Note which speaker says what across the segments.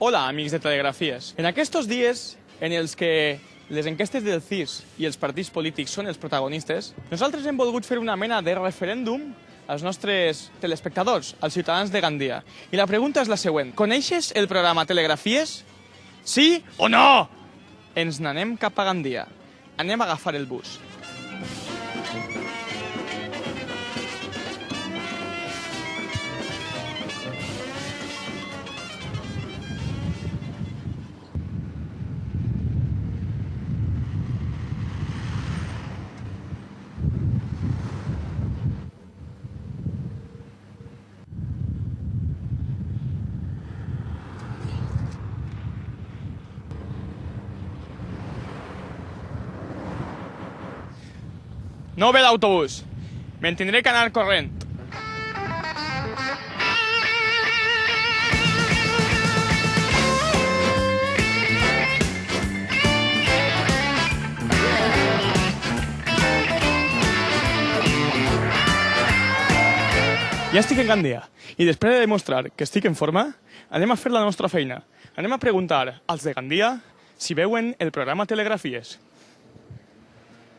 Speaker 1: Hola, amics de Telegrafies. En aquests dies en els que les enquestes del CIS i els partits polítics són els protagonistes, nosaltres hem volgut fer una mena de referèndum als nostres telespectadors, als ciutadans de Gandia. I la pregunta és la següent. Coneixes el programa Telegrafies? Sí o no? Ens n'anem cap a Gandia. Anem a agafar el bus. No ve l'autobús. Me'n tindré que anar corrent. Ja estic en Gandia. I després de demostrar que estic en forma, anem a fer la nostra feina. Anem a preguntar als de Gandia si veuen el programa Telegrafies.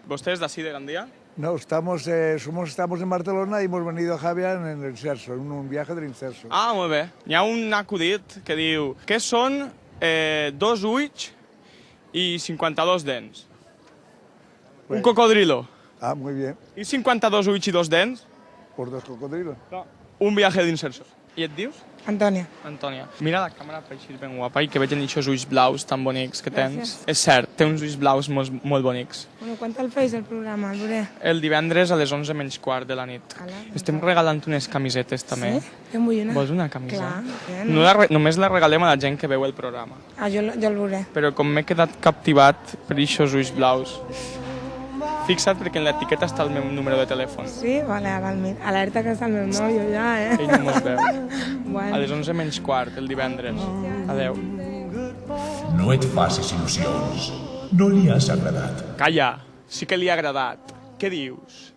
Speaker 1: ¿Vostès d'ací de Gandia?
Speaker 2: No, estamos en Barcelona y hemos venido a Javier en el Inserso, en un viaje del Inserso.
Speaker 1: Ah, molt bé. Hi ha un acudit que diu què són 2 ulls i 52 dents? Un cocodrilo.
Speaker 2: Ah, muy bien.
Speaker 1: I 52 ulls i 2 dents?
Speaker 2: Por 2 cocodrilos.
Speaker 1: Un viaje d'insersos. I et dius?
Speaker 3: Antònia.
Speaker 1: Antònia. Mira la càmera per així ben guapa i que veig aquests ulls blaus tan bonics que tens. És cert, té uns ulls blaus molt bonics.
Speaker 3: Bueno, quan te'l feis el programa, el veuré?
Speaker 1: El divendres a les 11:15 de la nit. Estem regalant unes camisetes també.
Speaker 3: Sí? Jo en vull una.
Speaker 1: Vols una camisa?
Speaker 3: Clar.
Speaker 1: No només la regalem a la gent que veu el programa.
Speaker 3: Ah, jo el veuré.
Speaker 1: Però com m'he quedat captivat per aquests ulls blaus, fixa't perquè en l'etiqueta està el meu número de telèfon.
Speaker 3: Sí? Vale, ara el miro. Alerta que està el meu nòvio ja,
Speaker 1: Ell no mos veu.
Speaker 3: Bueno.
Speaker 1: A les 11:15, el divendres. Adeu.
Speaker 4: No et facis il·lusions. No li has agradat.
Speaker 1: Calla, sí que li ha agradat. Què dius?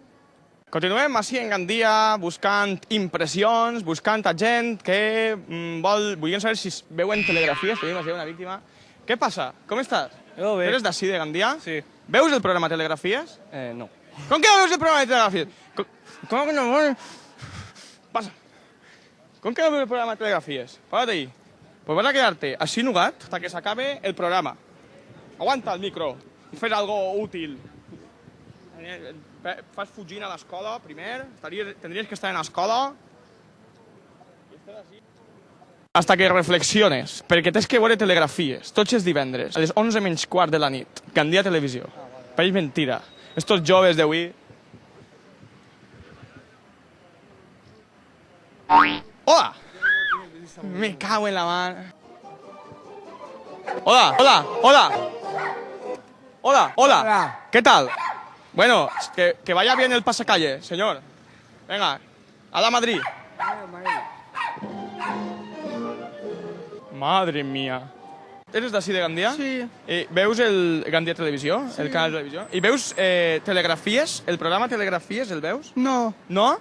Speaker 1: Continuem així en Gandia buscant impressions, buscant a gent que volien saber si veuen telegrafies. Tenim així una víctima. Què passa? Com estàs?
Speaker 5: Jo bé.
Speaker 1: Eres d'ací de Gandia?
Speaker 5: Sí.
Speaker 1: Veus el programa Telegrafies?
Speaker 5: No.
Speaker 1: ¿Con qué no veus el programa de Telegrafies? ¿Cómo que no? Pasa. ¿Con qué no veus el programa de Telegrafies? Párate ahí. Pues vas a quedarte así nugat hasta que se acabe el programa. Aguanta el micro. Fes algo útil. Fas fugint a l'escola primer. Tendries que estar en l'escola. Hasta que reflexiones, perquè tens que veure telegrafies, tots els divendres, a les 11:15 de la nit, Gandia Televisió. País mentira. Estos joves d'avui... Hola! Me cago en la mano. Hola, hola, hola. Hola, hola. ¿Qué tal? Bueno, que vaya bien el pasacalle, señor. Venga, a la Madrid. Madre mía. Eres d'ací de Gandia?
Speaker 3: Sí.
Speaker 1: Veus el Gandia Televisió? Sí. El canal de televisió? I veus Telegrafies? El programa Telegrafies, el veus?
Speaker 3: No.
Speaker 1: No?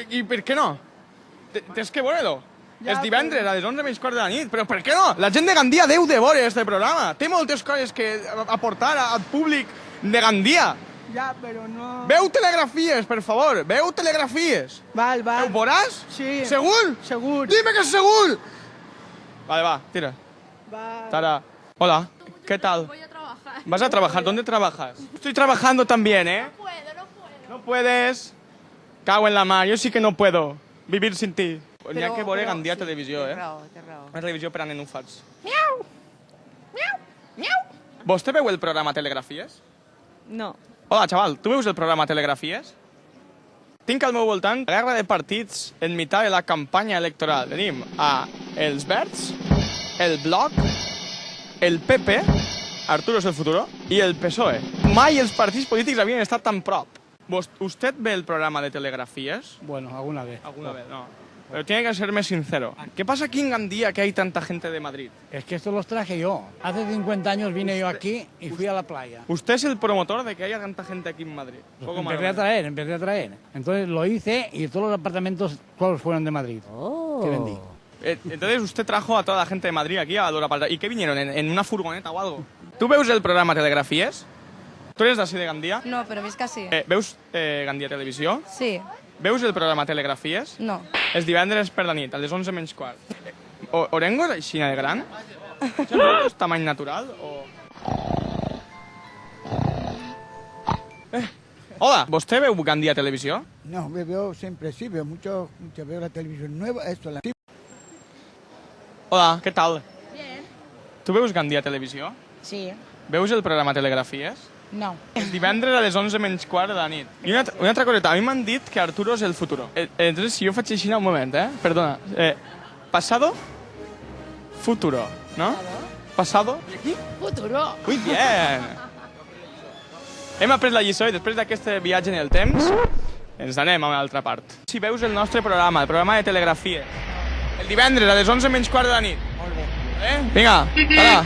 Speaker 1: I per què no? Tens que veure-lo. És divendres, a les 11:15 de la nit. Però per què no? La gent de Gandia deu de veure este programa. Té moltes coses que aportar al públic de Gandia.
Speaker 3: Ja, però no...
Speaker 1: Veu Telegrafies, per favor. Veu Telegrafies.
Speaker 3: Val.
Speaker 1: Ho veuràs?
Speaker 3: Sí.
Speaker 1: Segur?
Speaker 3: Segur.
Speaker 1: Dime que es segur. Vale, va, tira.
Speaker 3: Va.
Speaker 1: Tara. Hola, ¿qué tal?
Speaker 6: Voy a trabajar.
Speaker 1: ¿Vas a trabajar? ¿Dónde trabajas? Estoy trabajando también, ¿eh?
Speaker 6: No puedo.
Speaker 1: No puedes. Cago en la mar, yo sí que no puedo vivir sin ti. Pues n'hi ha que veure Gandia Televisió, eh?
Speaker 3: Té raó.
Speaker 1: Una televisió per a nenufats. Miau! Miau! Miau! Vostè veu el programa Telegrafies?
Speaker 3: No.
Speaker 1: Hola, xaval, tu veus el programa Telegrafies? Tinc al meu voltant la guerra de partits en mitad de la campanya electoral. Tenim a els Verds, el Bloc, el PP, Arturo es el futuro, i el PSOE. Mai els partits polítics havien estat tan prop. ¿Usted ve el programa de Telegrafies?
Speaker 5: Bueno, alguna vez.
Speaker 1: Alguna vez, no. Pero tiene que serme sincero. ¿Qué pasa aquí en Gandía que hay tanta gente de Madrid?
Speaker 5: Es que estos los traje yo. Hace 50 años vine yo aquí y fui a la playa.
Speaker 1: Usted es el promotor de que haya tanta gente aquí en Madrid. Poco más.
Speaker 5: Empecé a traer. Entonces lo hice y todos los apartamentos, todos fueron de Madrid. Que vendí.
Speaker 1: Entonces usted trajo a toda la gente de Madrid aquí a Dora Palta. ¿Y qué vinieron? ¿En una furgoneta o algo? ¿Tú veus el programa Telegrafies? ¿Tú eres d'ací de Gandia?
Speaker 6: No, però visc que sí.
Speaker 1: Veus Gandia Televisió?
Speaker 6: Sí,
Speaker 1: Veus el programa Telegrafies?
Speaker 6: no.
Speaker 1: Els divendres per la nit, a les 11 menys quart. Orengo és així de gran? ¿Es tamany natural o...? Hola, ¿vostè veu Gandia Televisió?
Speaker 7: No, me veo siempre, sí, veo mucho, veo la televisión nueva, esto, la antigua.
Speaker 1: Hola, què tal? Bien. Tu veus Gandia Televisió?
Speaker 3: Sí.
Speaker 1: Veus el programa Telegrafies?
Speaker 3: No.
Speaker 1: Els divendres a les 11 menys quart de la nit. I una altra coseta, a mi m'han dit que Arturo és el futuro. Entonces, si jo faig així un moment, perdona. Pasado, futuro, ¿no? Pasado. ¿Y aquí?
Speaker 3: Futuro.
Speaker 1: Muy bien. Hem après la lliçó i després d'aquest viatge en el temps ens anem a una altra part. Si veus el nostre programa, el programa de Telegrafia, el divendres a les 11 menys quart de la nit.
Speaker 3: Molt bé.
Speaker 1: Vinga, ara.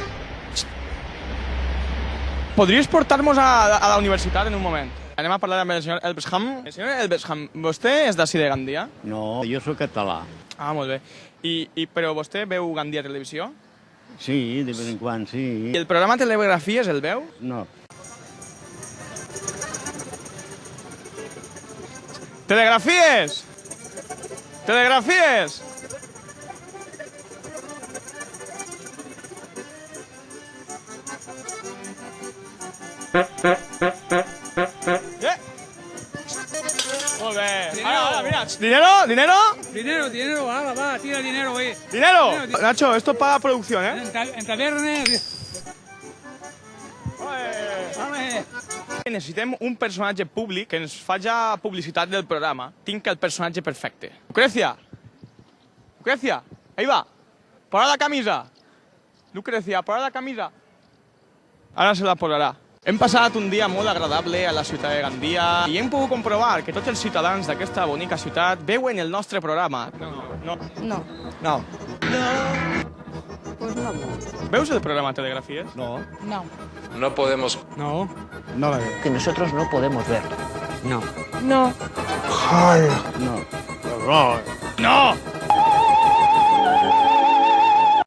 Speaker 1: Podries portar-nos a la universitat en un moment? Anem a parlar amb el senyor Elbesham. Senyor Elbesham, vostè és d'ací de Gandia?
Speaker 8: No, jo sóc català.
Speaker 1: Ah, molt bé. Però vostè veu Gandia Televisió?
Speaker 8: Sí, de vez en quan, sí.
Speaker 1: I el programa Telegrafies el veu?
Speaker 8: No.
Speaker 1: Telegrafies! Telegrafies! Molt bé. Ahora, mira. ¿Dinero? ¿Dinero?
Speaker 5: Dinero, va, tira dinero, güey.
Speaker 1: ¿Dinero? Nacho, esto para producción, ¿eh?
Speaker 5: En tavernes...
Speaker 1: Necessitem un personatge públic que ens faci publicitat del programa. Tinc el personatge perfecte. Lucrecia! Lucrecia! Ahí va! Posa la camisa! Lucrecia, posa la camisa! Ara se la posarà. Hem passat un dia molt agradable a la ciutat de Gandia i hem pogut comprovar que tots els ciutadans d'aquesta bonica ciutat veuen el nostre programa. No.
Speaker 6: No.
Speaker 1: No.
Speaker 6: Pues no.
Speaker 1: Veus el programa Telegrafies?
Speaker 5: No.
Speaker 3: No.
Speaker 9: No podemos.
Speaker 5: No, no la veo.
Speaker 10: Que nosotros no podemos ver.
Speaker 5: No.
Speaker 3: No.
Speaker 8: No.
Speaker 1: No!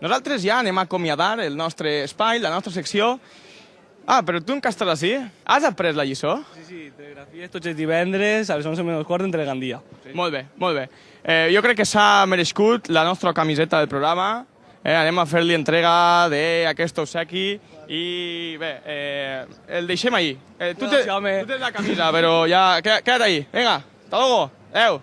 Speaker 1: Nosaltres ja anem a acomiadar el nostre espai, la nostra secció. Ah, però tu encara estàs així? Has après la lliçó?
Speaker 11: Sí, Telegrafies tots els divendres a les 11 menys quart en Telegandia.
Speaker 1: Sí. Molt bé, molt bé. Jo crec que s'ha merescut la nostra camiseta del programa. Anem a fer-li entrega d'aquest obsequi i bé, el deixem ahí. Tu tens la camisa, però ja queda't ahí. Vinga, hasta luego. Adéu.